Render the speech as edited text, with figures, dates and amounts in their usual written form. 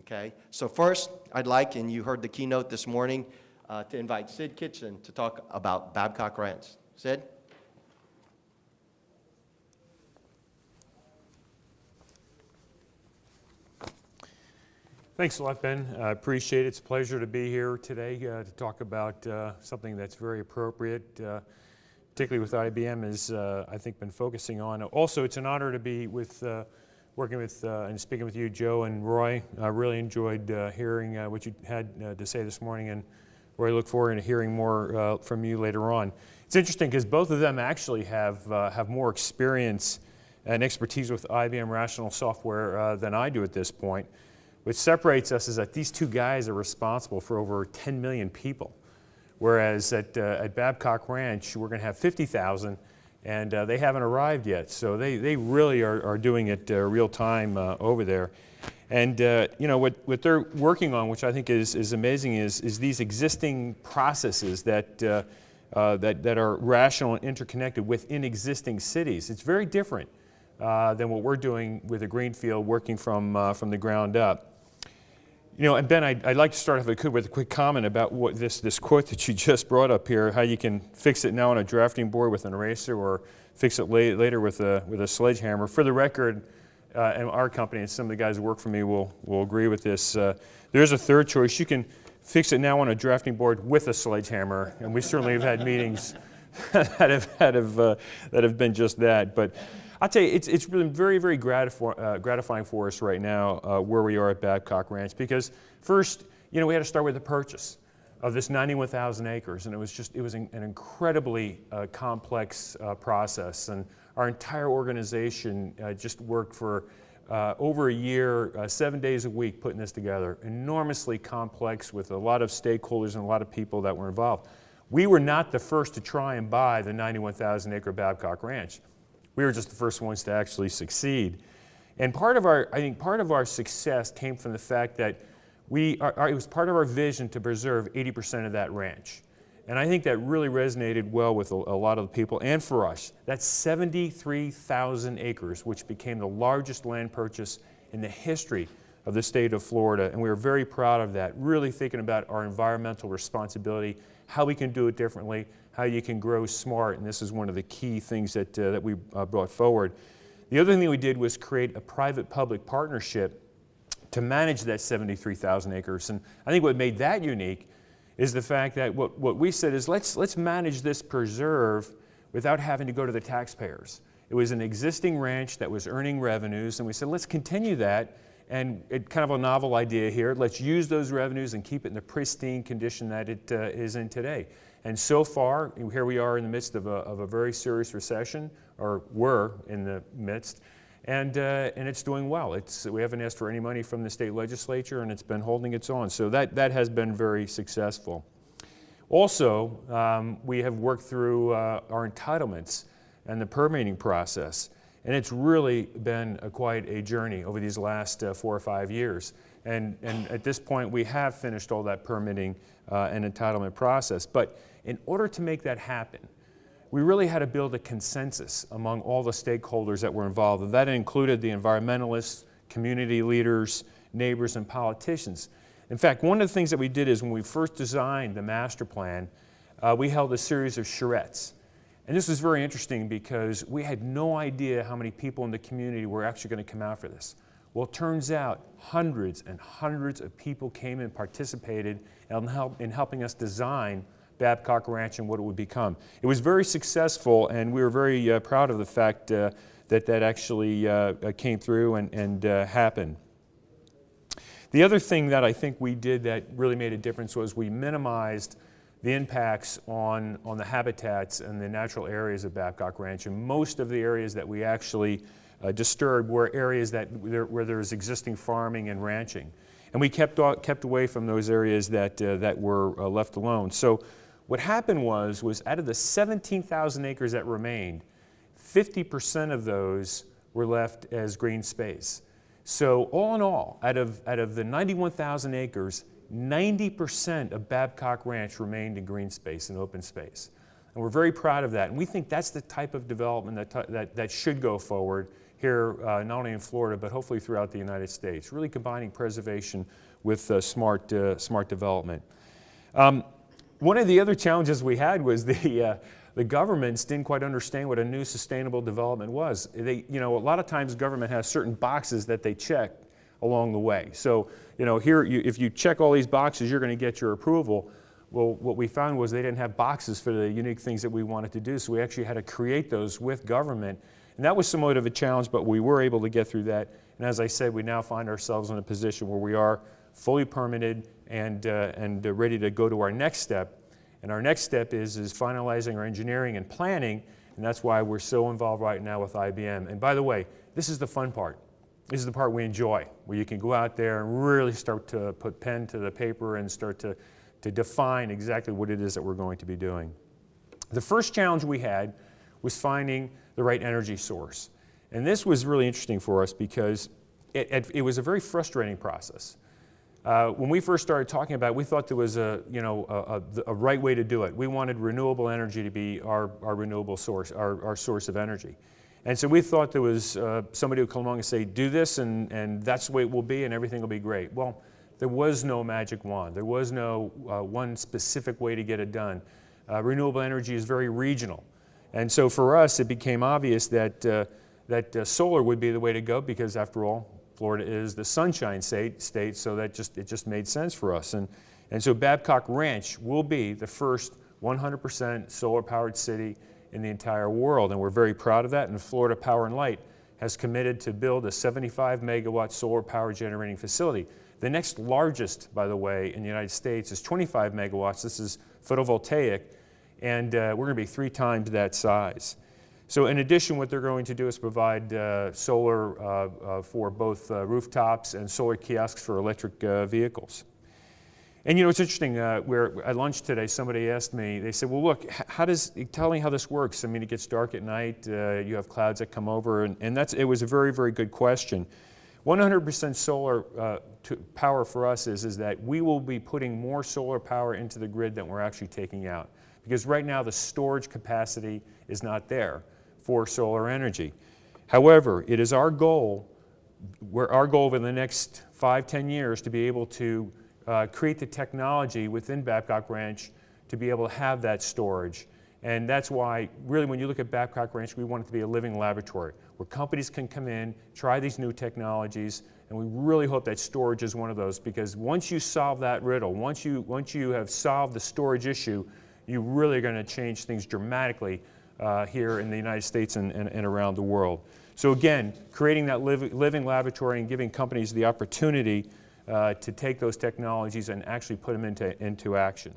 Okay, so first, I'd like, and you heard the keynote this morning, to invite Syd Kitson to talk about Babcock Ranch. Syd? Thanks a lot, Ben. I appreciate it. It's a pleasure to be here today to talk about something that's very appropriate, particularly with IBM, is I think been focusing on. Also, it's an honor to be with working with and speaking with you, Joe and Roy. I really enjoyed hearing what you had to say this morning, and Roy, look forward to hearing more from you later on. It's interesting because both of them actually have more experience and expertise with IBM Rational Software than I do at this point. What separates us is that these two guys are responsible for over 10 million people, whereas at Babcock Ranch we're going to have 50,000, and they haven't arrived yet. So they really are doing it real time over there. And you know what they're working on, which I think is amazing, is these existing processes that are rational and interconnected within existing cities. It's very different than what we're doing with a greenfield, working from the ground up. You know, and Ben, I'd like to start, if I could, with a quick comment about what this quote that you just brought up here, how you can fix it now on a drafting board with an eraser, or fix it later with a sledgehammer. For the record, and our company and some of the guys who work for me will agree with this. There's a third choice. You can fix it now on a drafting board with a sledgehammer, and we certainly have had meetings that have been just that. But I'll tell you, it's been very, very gratifying for us right now where we are at Babcock Ranch, because first, you know, we had to start with the purchase of this 91,000 acres, and it was an incredibly complex process, and our entire organization just worked for over a year, 7 days a week, putting this together. Enormously complex, with a lot of stakeholders and a lot of people that were involved. We were not the first to try and buy the 91,000 acre Babcock Ranch. We were just the first ones to actually succeed. And I think part of our success came from the fact that it was part of our vision to preserve 80% of that ranch. And I think that really resonated well with a lot of the people, and for us. That's 73,000 acres, which became the largest land purchase in the history of the state of Florida. And we were very proud of that, really thinking about our environmental responsibility, how we can do it differently, how you can grow smart, and this is one of the key things that we brought forward. The other thing we did was create a private-public partnership to manage that 73,000 acres. And I think what made that unique is the fact that what we said is let's manage this preserve without having to go to the taxpayers. It was an existing ranch that was earning revenues, and we said let's continue that, and it kind of a novel idea here. Let's use those revenues and keep it in the pristine condition that it is in today. And so far, here we are in the midst of a very serious recession, or were in the midst, and it's doing well. We haven't asked for any money from the state legislature, and it's been holding its own. So that has been very successful. Also, we have worked through our entitlements and the permitting process, and it's really been quite a journey over these last 4 or 5 years. And at this point, we have finished all that permitting and entitlement process. But in order to make that happen, we really had to build a consensus among all the stakeholders that were involved. And that included the environmentalists, community leaders, neighbors, and politicians. In fact, one of the things that we did is when we first designed the master plan, we held a series of charrettes. And this was very interesting because we had no idea how many people in the community were actually going to come out for this. Well, it turns out hundreds and hundreds of people came and participated in helping us design Babcock Ranch and what it would become. It was very successful, and we were very proud of the fact that actually came through and happened. The other thing that I think we did that really made a difference was we minimized the impacts on the habitats and the natural areas of Babcock Ranch. And most of the areas that we actually disturbed were areas where there's existing farming and ranching. And we kept away from those areas that were left alone. So what happened was out of the 17,000 acres that remained, 50% of those were left as green space. So all in all, out of the 91,000 acres, 90% of Babcock Ranch remained in green space and open space. And we're very proud of that. And we think that's the type of development that should go forward here, not only in Florida, but hopefully throughout the United States, really combining preservation with smart development. One of the other challenges we had was the governments didn't quite understand what a new sustainable development was. A lot of times government has certain boxes that they check along the way. So, here, if you check all these boxes, you're going to get your approval. Well, what we found was they didn't have boxes for the unique things that we wanted to do, so we actually had to create those with government. And that was somewhat of a challenge, but we were able to get through that. And as I said, we now find ourselves in a position where we are fully permitted and ready to go to our next step. And our next step is finalizing our engineering and planning, and that's why we're so involved right now with IBM. And by the way, this is the fun part. This is the part we enjoy, where you can go out there and really start to put pen to the paper and start to define exactly what it is that we're going to be doing. The first challenge we had was finding the right energy source. And this was really interesting for us because it was a very frustrating process. When we first started talking about it, we thought there was a right way to do it. We wanted renewable energy to be our renewable source, our source of energy. And so we thought there was somebody who would come along and say, do this, and that's the way it will be, and everything will be great. Well, there was no magic wand. There was no one specific way to get it done. Renewable energy is very regional. And so for us, it became obvious that solar would be the way to go because, after all, Florida is the sunshine state, so it just made sense for us. And so Babcock Ranch will be the first 100% solar-powered city in the entire world, and we're very proud of that. And Florida Power and Light has committed to build a 75 megawatt solar power generating facility. The next largest, by the way, in the United States is 25 megawatts. This is photovoltaic, and we're going to be 3 times that size. So in addition, what they're going to do is provide solar for both rooftops and solar kiosks for electric vehicles. And it's interesting, where at lunch today, somebody asked me, they said, well, look, tell me how this works. I mean, it gets dark at night, you have clouds that come over, and it was a very, very good question. 100% solar power for us is that we will be putting more solar power into the grid than we're actually taking out. Because right now the storage capacity is not there for solar energy. However, it is our goal over the next 5-10 years to be able to create the technology within Babcock Ranch to be able to have that storage. And that's why, really, when you look at Babcock Ranch, we want it to be a living laboratory where companies can come in, try these new technologies, and we really hope that storage is one of those, because once you solve that riddle, once you have solved the storage issue, you really are going to change things dramatically here in the United States and around the world. So again, creating that living laboratory and giving companies the opportunity to take those technologies and actually put them into action.